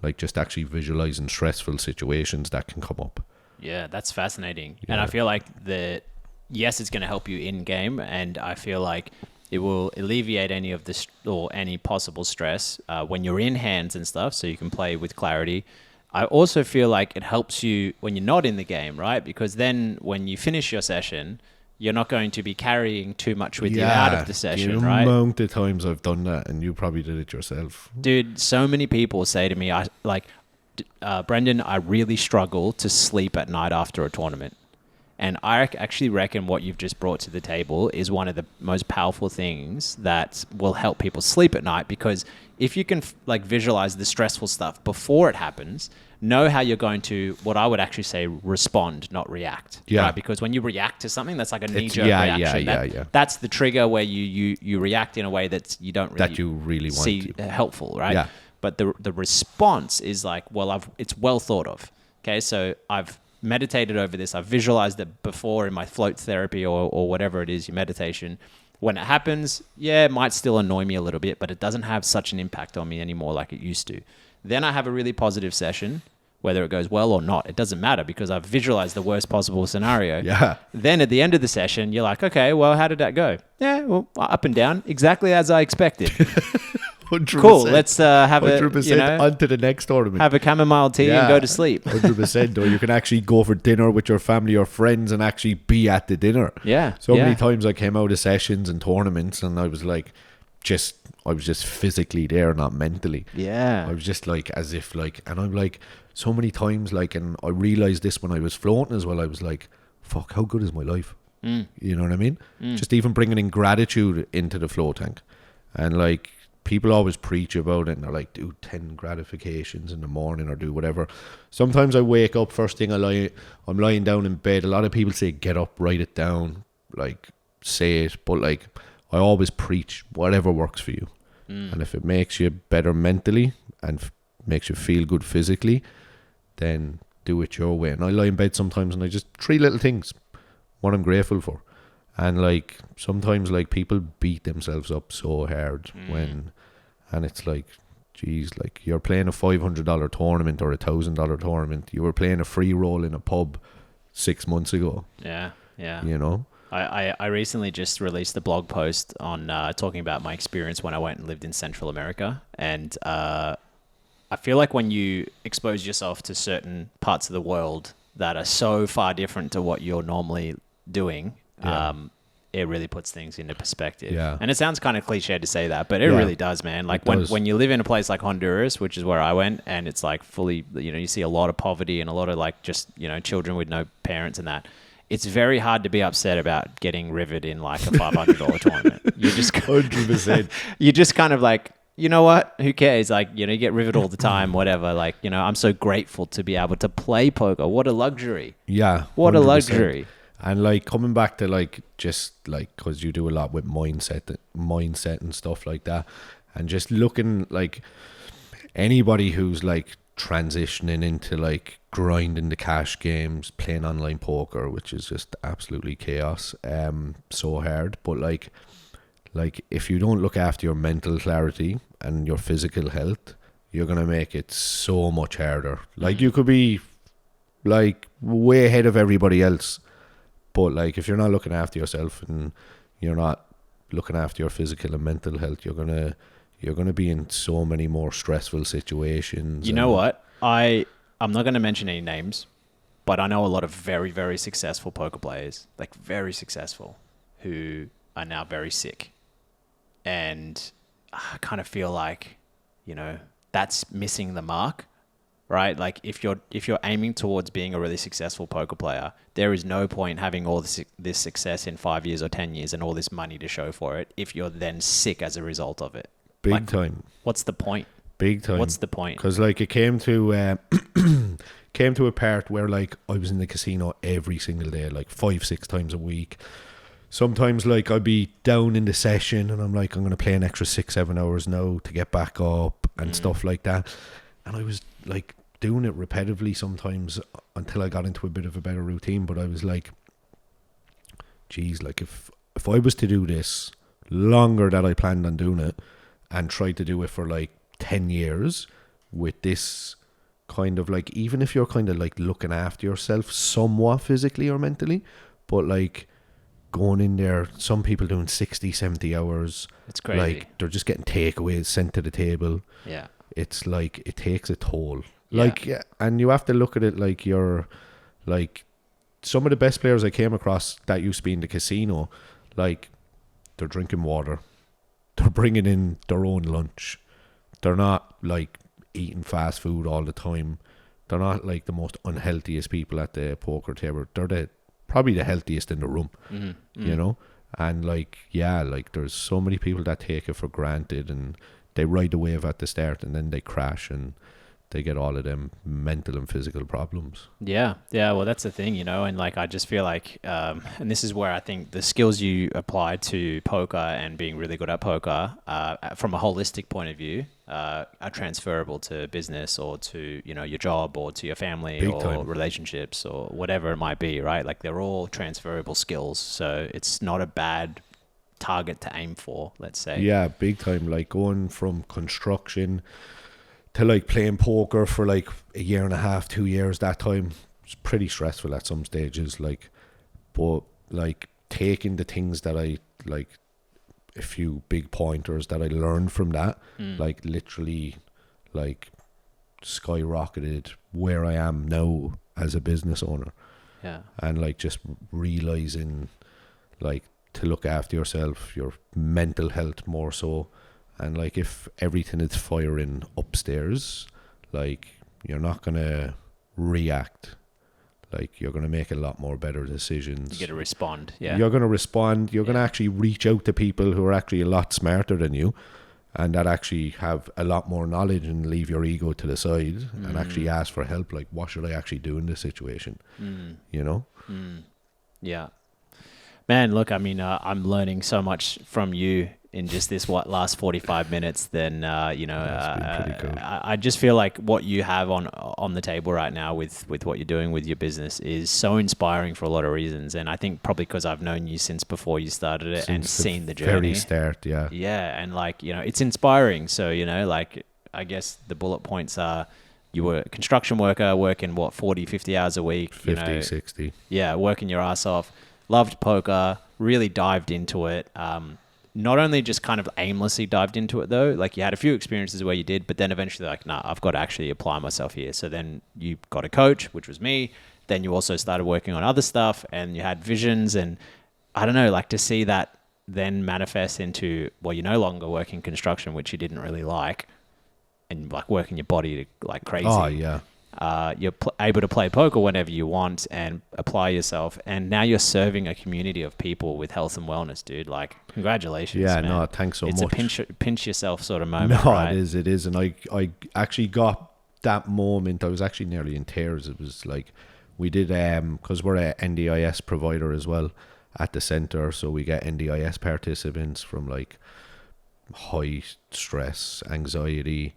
B: Like just actually visualizing stressful situations that can come up.
A: Yeah, that's fascinating. And I feel like yes, it's going to help you in game, and I feel like it will alleviate any of this or any possible stress when you're in hands and stuff, so you can play with clarity. I also feel like it helps you when you're not in the game, right? Because then when you finish your session, you're not going to be carrying too much with you out of the session, right? The
B: amount of times I've done that, and you probably did it yourself.
A: Dude, so many people say to me, Brendon, I really struggle to sleep at night after a tournament. And I actually reckon what you've just brought to the table is one of the most powerful things that will help people sleep at night, because if you can visualize the stressful stuff before it happens, know how you're going to, what I would actually say, respond, not react.
B: Yeah.
A: Right? Because when you react to something, that's like a knee-jerk reaction. That's the trigger where you react in a way that you don't really,
B: that you really want
A: see
B: to.
A: Helpful, right?
B: Yeah.
A: But the response is like, well, it's well thought of. Okay, so I've meditated over this. I've visualized it before in my float therapy or whatever it is, your meditation. When it happens, it might still annoy me a little bit, but it doesn't have such an impact on me anymore like it used to. Then I have a really positive session, whether it goes well or not. It doesn't matter because I've visualized the worst possible scenario.
B: Yeah.
A: Then at the end of the session, you're like, okay, well, how did that go? Yeah, well, up and down, exactly as I expected.
B: 100%.
A: Cool. Let's have
B: 100% on to the next tournament.
A: Have a chamomile tea and go to sleep.
B: 100%. Or you can actually go for dinner with your family or friends and actually be at the dinner.
A: Yeah.
B: So many times I came out of sessions and tournaments and I was like, I was just physically there, not mentally.
A: Yeah.
B: I was just like, as if like, and I'm like, so many times, like, and I realized this when I was floating as well. I was like, fuck, how good is my life? You know what I mean? Just even bringing in gratitude into the flow tank. And like, people always preach about it and they're like, do 10 gratifications in the morning or do whatever. Sometimes I wake up, first thing I'm lying down in bed. A lot of people say, get up, write it down, like, say it. But like, I always preach whatever works for you. And if it makes you better mentally and makes you feel good physically, then do it your way. And I lie in bed sometimes and I just 3 little things, what I'm grateful for. And like, sometimes like people beat themselves up so hard and it's like, geez, like you're playing a $500 tournament or a $1,000 tournament. You were playing a free roll in a pub 6 months ago.
A: Yeah.
B: You know?
A: I recently just released a blog post on talking about my experience when I went and lived in Central America. And I feel like when you expose yourself to certain parts of the world that are so far different to what you're normally doing, it really puts things into perspective.
B: Yeah.
A: And it sounds kind of cliche to say that, but it really does, man. Like when you live in a place like Honduras, which is where I went, and it's like fully, you see a lot of poverty and a lot of like just, children with no parents and that. It's very hard to be upset about getting riveted in like a $500 tournament. You just
B: 100%.
A: You just kind of like, you know what? Who cares? Like, you get riveted all the time, whatever. Like, I'm so grateful to be able to play poker. What a luxury.
B: Yeah.
A: What
B: 100%.
A: a luxury.
B: And like coming back to like, just like, cause you do a lot with mindset and stuff like that. And just looking like anybody who's like transitioning into like grinding the cash games, playing online poker, which is just absolutely chaos, so hard. But like if you don't look after your mental clarity and your physical health, you're gonna make it so much harder. Like you could be like way ahead of everybody else, but like if you're not looking after yourself and you're not looking after your physical and mental health, you're gonna be in so many more stressful situations.
A: You know what? I'm not going to mention any names, but I know a lot of very, very successful poker players, like very successful, who are now very sick. And I kind of feel like, that's missing the mark, right? Like if you're aiming towards being a really successful poker player, there is no point having all this success in 5 years or 10 years and all this money to show for it if you're then sick as a result of it.
B: Big time.
A: What's the point?
B: Big time.
A: What's the point?
B: Because like it came to a part where like I was in the casino every single day, like 5-6 times a week. Sometimes like I'd be down in the session and I'm like, I'm going to play an extra 6-7 hours now to get back up and stuff like that. And I was like doing it repetitively sometimes until I got into a bit of a better routine. But I was like, geez, like if I was to do this longer than I planned on doing it and tried to do it for like 10 years with this kind of like, even if you're kind of like looking after yourself somewhat physically or mentally, but like going in there, some people doing 60-70 hours,
A: it's crazy.
B: Like they're just getting takeaways sent to the table.
A: Yeah,
B: it's like it takes a toll.
A: Yeah.
B: Like, and you have to look at it like you're like some of the best players I came across that used to be in the casino, like they're drinking water, they're bringing in their own lunch. They're not like eating fast food all the time. They're not like the most unhealthiest people at the poker table. They're probably the healthiest in the room, you know? And like, yeah, like there's so many people that take it for granted and they ride the wave at the start and then they crash and they get all of them mental and physical problems.
A: Yeah. Well, that's the thing, and like I just feel like, and this is where I think the skills you apply to poker and being really good at poker, from a holistic point of view, are transferable to business or to your job or to your family
B: Big
A: or
B: time.
A: relationships or whatever it might be, right? Like they're all transferable skills, so it's not a bad target to aim for, let's say.
B: Yeah, big time. Like going from construction to like playing poker for like a year and a half, 2 years, that time was pretty stressful at some stages, like, but like taking the things that I like, a few big pointers that I learned from that, like literally like skyrocketed where I am now as a business owner.
A: Yeah.
B: And like just realizing like to look after yourself, your mental health more so. And like if everything is firing upstairs, like you're not gonna react. Like you're gonna make a lot more better decisions.
A: You get to respond. Yeah.
B: You're gonna respond. You're gonna actually reach out to people who are actually a lot smarter than you, and that actually have a lot more knowledge, and leave your ego to the side and actually ask for help. Like, what should I actually do in this situation? You know?
A: Yeah. Man, look, I mean, I'm learning so much from you in just this last 45 minutes. Then you know,
B: That's been pretty cool.
A: I just feel like what you have on the table right now with what you're doing with your business is so inspiring for a lot of reasons. And I think probably because I've known you since before you started it and seen the journey.
B: Very start, yeah.
A: Yeah, and like, you know, it's inspiring. So, you know, like, I guess the bullet points are you were a construction worker working 40, 50 hours a week.
B: 50, 60.
A: Yeah, working your ass off. Loved poker, really dived into it. Not only just kind of aimlessly dived into it though, like you had a few experiences where you did, but then eventually like, nah, I've got to actually apply myself here. So then you got a coach, which was me. Then you also started working on other stuff and you had visions, and I don't know, like to see that then manifest into, well, you're no longer working construction, which you didn't really like, and like working your body to like crazy.
B: Oh, yeah.
A: You're able to play poker whenever you want and apply yourself. And now you're serving a community of people with health and wellness, dude. Like, congratulations,
B: Yeah,
A: man.
B: no, thanks so much.
A: It's a pinch yourself sort of moment,
B: No,
A: right?
B: it is. And I actually got that moment. I was actually nearly in tears. It was like, we did, because we're a NDIS provider as well at the centre. So we get NDIS participants from like high stress, anxiety,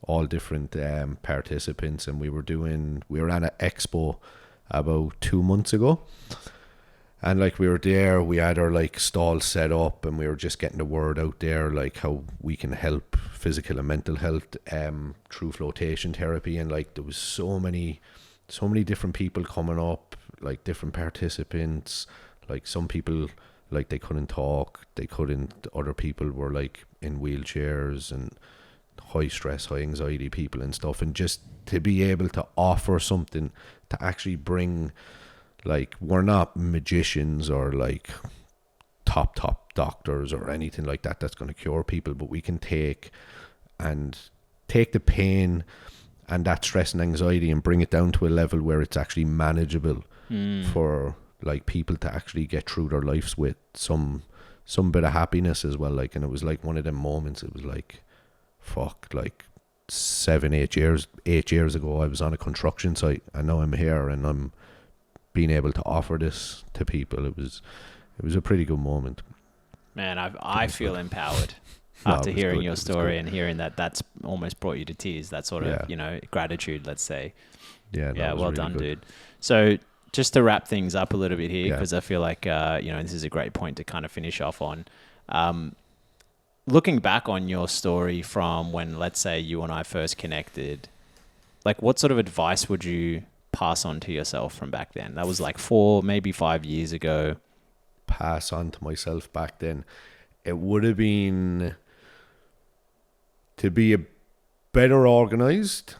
B: all different participants. And we were at an expo about 2 months ago, and like we were there, we had our like stall set up, and we were just getting the word out there, like how we can help physical and mental health through flotation therapy. And like there was so many different people coming up, like different participants. Like some people, like they couldn't talk, other people were like in wheelchairs, and high stress, high anxiety people and stuff. And just to be able to offer something to actually bring, like, we're not magicians or like top doctors or anything like that that's going to cure people, but we can take the pain and that stress and anxiety and bring it down to a level where it's actually manageable for like people to actually get through their lives with some bit of happiness as well. Like, and it was like one of them moments. It was like, fuck, like 8 years ago I was on a construction site, and now I'm here and I'm being able to offer this to people. It was a pretty good moment.
A: Man, I feel empowered
B: No,
A: after
B: it was
A: hearing
B: good,
A: your
B: it was
A: story
B: good.
A: and hearing that's almost brought you to tears. That sort of,
B: Yeah.
A: you know, gratitude, let's say.
B: Yeah, no,
A: Yeah,
B: it was
A: well
B: really
A: done,
B: good.
A: dude. So just to wrap things up a little bit here,
B: Yeah.
A: because I feel like, you know, this is a great point to kind of finish off on. Looking back on your story from when, let's say, you and I first connected, like what sort of advice would you pass on to yourself from back then? That was like 4, maybe 5 years ago.
B: Pass on to myself back then, it would have been to be a better organized,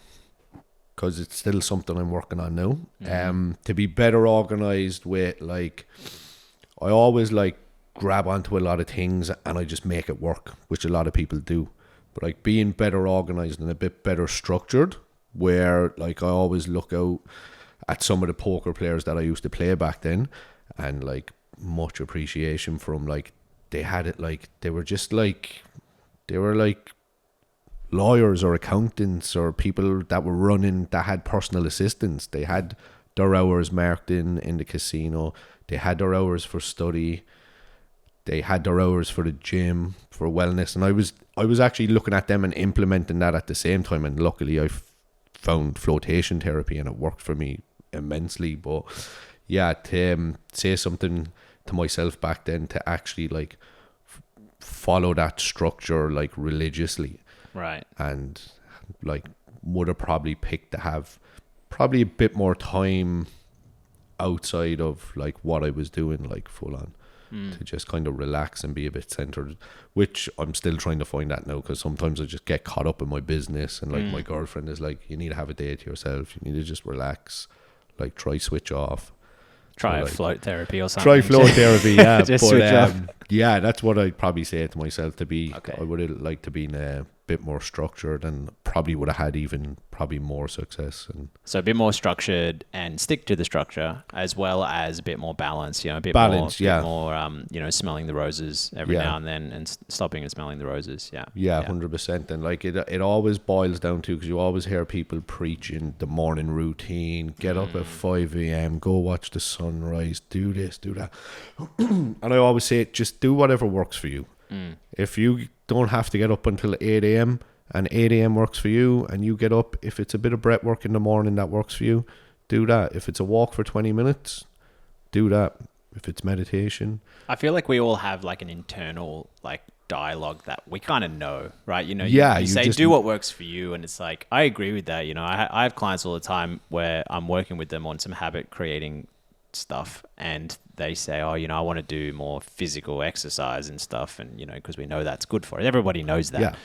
B: because it's still something I'm working on now. To be better organized with, like, I always like grab onto a lot of things and I just make it work, which a lot of people do. But like being better organized and a bit better structured, where like I always look out at some of the poker players that I used to play back then, and like much appreciation from, like, they had it like they were like lawyers or accountants or people that were running, that had personal assistants. They had their hours marked in the casino. They had their hours for study. They had their hours for the gym, for wellness. And I was actually looking at them and implementing that at the same time. And luckily I found flotation therapy and it worked for me immensely. But yeah, to say something to myself back then, to actually like follow that structure like religiously.
A: Right.
B: And like would have probably picked to have probably a bit more time outside of like what I was doing, like full on, to just kind of relax and be a bit centered, which I'm still trying to find that now, because sometimes I just get caught up in my business, and like my girlfriend is like, you need to have a day to yourself, you need to just relax, like try switch off.
A: Try
B: like,
A: float therapy or something.
B: try float therapy, yeah.
A: Just
B: but
A: switch off.
B: yeah, that's what I'd probably say to myself to be.
A: Okay.
B: I would have liked to be in a bit more structured, and probably would have had even probably more success. And
A: So a bit more structured and stick to the structure, as well as a bit more balance. You know, a bit
B: balance,
A: more,
B: yeah,
A: bit more. You know, smelling the roses every
B: Yeah.
A: now and then, and stopping and smelling the roses. Yeah.
B: yeah, 100%. And like it always boils down to, because you always hear people preaching the morning routine. Get up at 5 a.m. Go watch the sunrise. Do this, do that. And I always say, just do whatever works for you. If you don't have to get up until 8 a.m. and 8 a.m. works for you, and you get up, if it's a bit of breath work in the morning that works for you, do that. If it's a walk for 20 minutes, do that. If it's meditation.
A: I feel like we all have like an internal like dialogue that we kind of know, right? You know,
B: Yeah,
A: you
B: you
A: say
B: just-
A: do what works for you, and it's like I agree with that. You know, I have clients all the time where I'm working with them on some habit creating stuff, and they say, oh, you know, I want to do more physical exercise and stuff, and you know, because we know that's good for it. Everybody knows that.
B: Yeah.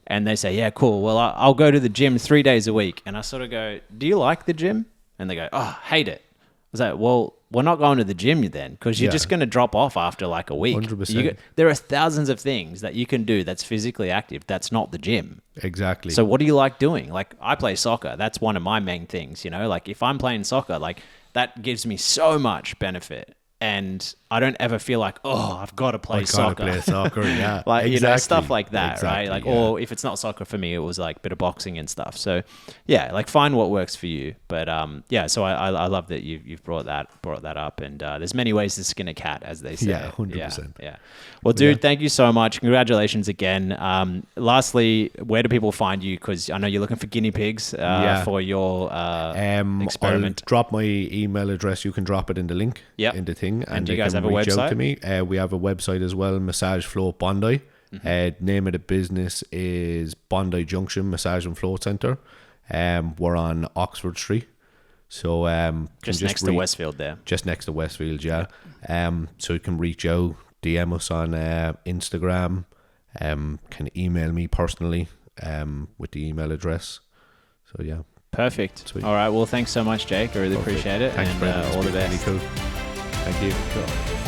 A: And they say, yeah, cool. Well, I'll go to the gym 3 days a week. And I sort of go, do you like the gym? And they go, oh, hate it. I was like, well, we're not going to the gym then, because you're
B: Yeah.
A: just going to drop off after like a week.
B: 100%.
A: There are thousands of things that you can do that's physically active. That's not the gym.
B: Exactly.
A: So what do you like doing? Like I play soccer. That's one of my main things, you know, like if I'm playing soccer, like that gives me so much benefit. And I don't ever feel like, oh, I've got to play soccer.
B: Play soccer, yeah.
A: Like, you know,
B: Exactly.
A: stuff like that,
B: Exactly,
A: right? Like,
B: yeah.
A: or if it's not soccer for me, it was like a bit of boxing and stuff. So, yeah, like find what works for you. But yeah, so I love that you've brought that up. And there's many ways to skin a cat, as they say.
B: Yeah, 100%.
A: Yeah. Well, dude, thank you so much. Congratulations again. Lastly, where do people find you? Because I know you're looking for guinea pigs for your experiment.
B: I'll drop my email address. You can drop it in the link,
A: Yep.
B: in the thing,
A: And do you
B: they
A: guys
B: can
A: have a
B: reach out
A: website?
B: to me. We have a website as well, Massage Float Bondi. Name of the business is Bondi Junction Massage and Float Centre. We're on Oxford Street, so
A: Just next to Westfield there.
B: just next to Westfield, yeah. So you can reach out, DM us on Instagram, can email me personally with the email address. So yeah.
A: Perfect.
B: Sweet.
A: All right. Well, thanks so much, Jake. I really appreciate it.
B: Thanks,
A: and
B: Brendon. It's
A: all the
B: been
A: best.
B: really cool. Thank you.
A: Cool.